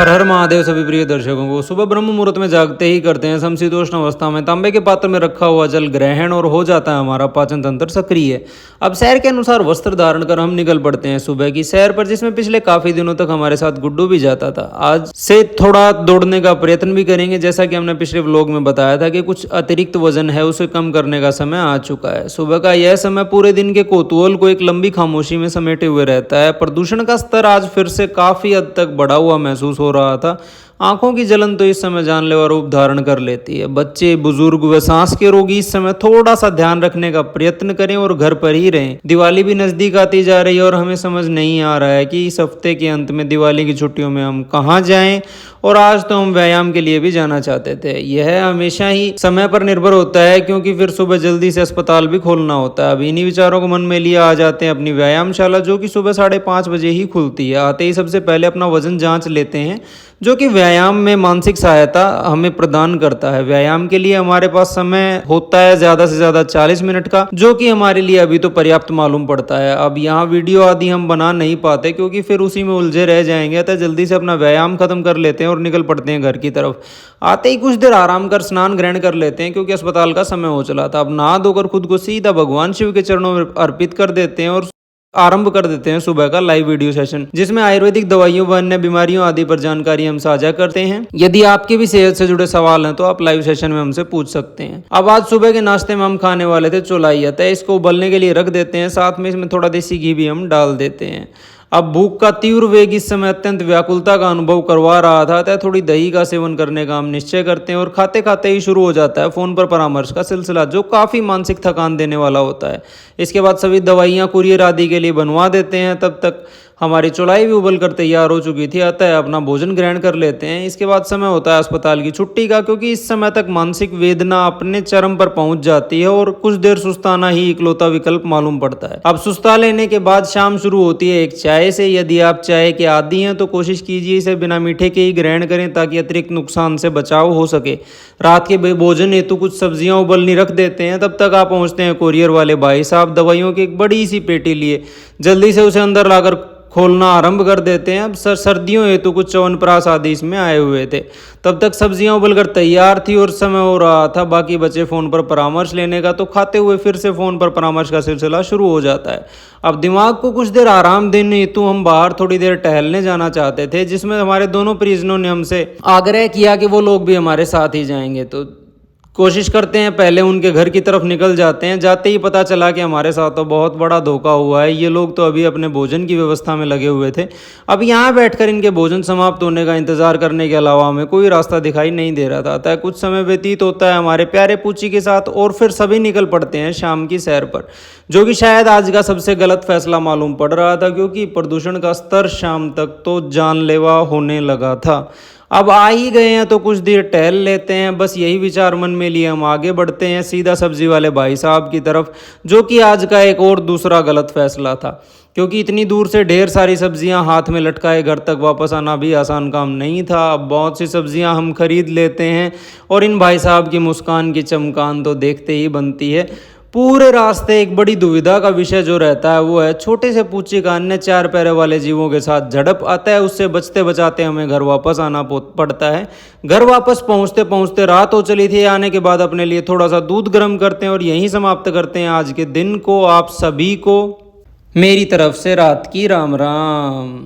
हर हर महादेव सभी प्रिय दर्शकों को शुभ ब्रह्म मुहूर्त में जागते ही करते हैं समशीतोष्ण अवस्था में तांबे के पात्र में रखा हुआ जल ग्रहण और हो जाता है हमारा पाचन तंत्र सक्रिय। अब सैर के अनुसार वस्त्र धारण कर हम निकल पड़ते हैं सुबह की सैर पर, जिसमें पिछले काफी दिनों तक हमारे साथ गुड्डू भी जाता था। आज से थोड़ा दौड़ने का प्रयत्न भी करेंगे, जैसा कि हमने पिछले व्लॉग में बताया था कि कुछ अतिरिक्त वजन है उसे कम करने का समय आ चुका है। सुबह का यह समय पूरे दिन के कौतूहल को एक लंबी खामोशी में समेटे हुए रहता है। प्रदूषण का स्तर आज फिर से काफी हद तक बढ़ा हुआ महसूस हो रहा था। आंखों की जलन तो इस समय जानलेवा रूप धारण कर लेती है। बच्चे, बुजुर्ग व सांस के रोगी इस समय थोड़ा सा ध्यान रखने का प्रयत्न करें और घर पर ही रहें। दिवाली भी नजदीक आती जा रही है और हमें समझ नहीं आ रहा है कि इस हफ्ते के अंत में दिवाली की छुट्टियों में हम कहाँ जाएं। और आज तो हम व्यायाम के लिए भी जाना चाहते थे। यह हमेशा ही समय पर निर्भर होता है, क्योंकि फिर सुबह जल्दी से अस्पताल भी खोलना होता है। अब इन्हीं विचारों को मन में लिए आ जाते हैं अपनी व्यायामशाला, जो कि सुबह 5:30 बजे ही खुलती है। आते ही सबसे पहले अपना वजन जांच लेते हैं, जो कि व्यायाम में मानसिक सहायता हमें प्रदान करता है। व्यायाम के लिए हमारे पास समय होता है ज़्यादा से ज़्यादा 40 मिनट का, जो कि हमारे लिए अभी तो पर्याप्त मालूम पड़ता है। अब यहाँ वीडियो आदि हम बना नहीं पाते, क्योंकि फिर उसी में उलझे रह जाएंगे। तो जल्दी से अपना व्यायाम खत्म कर लेते हैं और निकल पड़ते हैं घर की तरफ। आते ही कुछ देर आराम कर स्नान ग्रहण कर लेते हैं, क्योंकि अस्पताल का समय हो चला था। अब नहा धोकर खुद को सीधा भगवान शिव के चरणों में अर्पित कर देते हैं और आरंभ कर देते हैं सुबह का लाइव वीडियो सेशन, जिसमें आयुर्वेदिक दवाइयों व अन्य बीमारियों आदि पर जानकारी हम साझा करते हैं। यदि आपके भी सेहत से जुड़े सवाल हैं तो आप लाइव सेशन में हमसे पूछ सकते हैं। अब आज सुबह के नाश्ते में हम खाने वाले थे चौलाई। तय इसको उबलने के लिए रख देते हैं, साथ में इसमें थोड़ा देसी घी भी हम डाल देते हैं। अब भूख का तीव्र वेग इस समय अत्यंत व्याकुलता का अनुभव करवा रहा था, तय थोड़ी दही का सेवन करने का हम निश्चय करते हैं और खाते खाते ही शुरू हो जाता है फोन पर परामर्श का सिलसिला, जो काफ़ी मानसिक थकान देने वाला होता है। इसके बाद सभी दवाइयाँ कुरियर आदि के लिए बनवा देते हैं। तब तक हमारी चौलाई भी उबल कर तैयार हो चुकी थी। अतः अपना भोजन ग्रहण कर लेते हैं। इसके बाद समय होता है अस्पताल की छुट्टी का, क्योंकि इस समय तक मानसिक वेदना अपने चरम पर पहुंच जाती है और कुछ देर सुस्ताना ही इकलौता विकल्प मालूम पड़ता है। अब सुस्ता लेने के बाद शाम शुरू होती है एक चाय से। यदि आप चाय के आदी हैं तो कोशिश कीजिए इसे बिना मीठे के ही ग्रहण करें, ताकि अतिरिक्त नुकसान से बचाव हो सके। रात के भोजन हेतु कुछ सब्जियां उबलनी रख देते हैं। तब तक आप पहुंचते हैं कोरियर वाले भाई साहब दवाइयों की एक बड़ी सी पेटी लिए। जल्दी से उसे अंदर लाकर खोलना आरंभ कर देते हैं। अब सर्दियों हेतु कुछ च्यवनप्राश आदि इसमें आए हुए थे। तब तक सब्जियां उबलकर तैयार थी और समय हो रहा था बाकी बचे फोन पर परामर्श लेने का, तो खाते हुए फिर से फोन पर परामर्श का सिलसिला शुरू हो जाता है। अब दिमाग को कुछ देर आराम देने हेतु हम बाहर थोड़ी देर टहलने जाना चाहते थे, जिसमें हमारे दोनों परिजनों ने हमसे आग्रह किया कि वो लोग भी हमारे साथ ही जाएंगे। तो कोशिश करते हैं पहले उनके घर की तरफ निकल जाते हैं। जाते ही पता चला कि हमारे साथ तो बहुत बड़ा धोखा हुआ है। ये लोग तो अभी अपने भोजन की व्यवस्था में लगे हुए थे। अब यहाँ बैठकर इनके भोजन समाप्त होने का इंतजार करने के अलावा हमें कोई रास्ता दिखाई नहीं दे रहा था। अतः कुछ समय व्यतीत होता है हमारे प्यारे पूची के साथ और फिर सभी निकल पड़ते हैं शाम की सैर पर, जो कि शायद आज का सबसे गलत फैसला मालूम पड़ रहा था, क्योंकि प्रदूषण का स्तर शाम तक तो जानलेवा होने लगा था। अब आ ही गए हैं तो कुछ देर टहल लेते हैं, बस यही विचार मन में लिए हम आगे बढ़ते हैं सीधा सब्जी वाले भाई साहब की तरफ, जो कि आज का एक और दूसरा गलत फैसला था, क्योंकि इतनी दूर से ढेर सारी सब्जियां हाथ में लटकाए घर तक वापस आना भी आसान काम नहीं था। अब बहुत सी सब्जियां हम खरीद लेते हैं और इन भाई साहब की मुस्कान की चमकान तो देखते ही बनती है। पूरे रास्ते एक बड़ी दुविधा का विषय जो रहता है वो है छोटे से पूची का अन्य 4 पैरों वाले जीवों के साथ झड़प। आता है उससे बचते बचाते हमें घर वापस आना पड़ता है। घर वापस पहुंचते पहुंचते रात हो चली थी। आने के बाद अपने लिए थोड़ा सा दूध गर्म करते हैं और यहीं समाप्त करते हैं आज के दिन को। आप सभी को मेरी तरफ से रात की राम राम।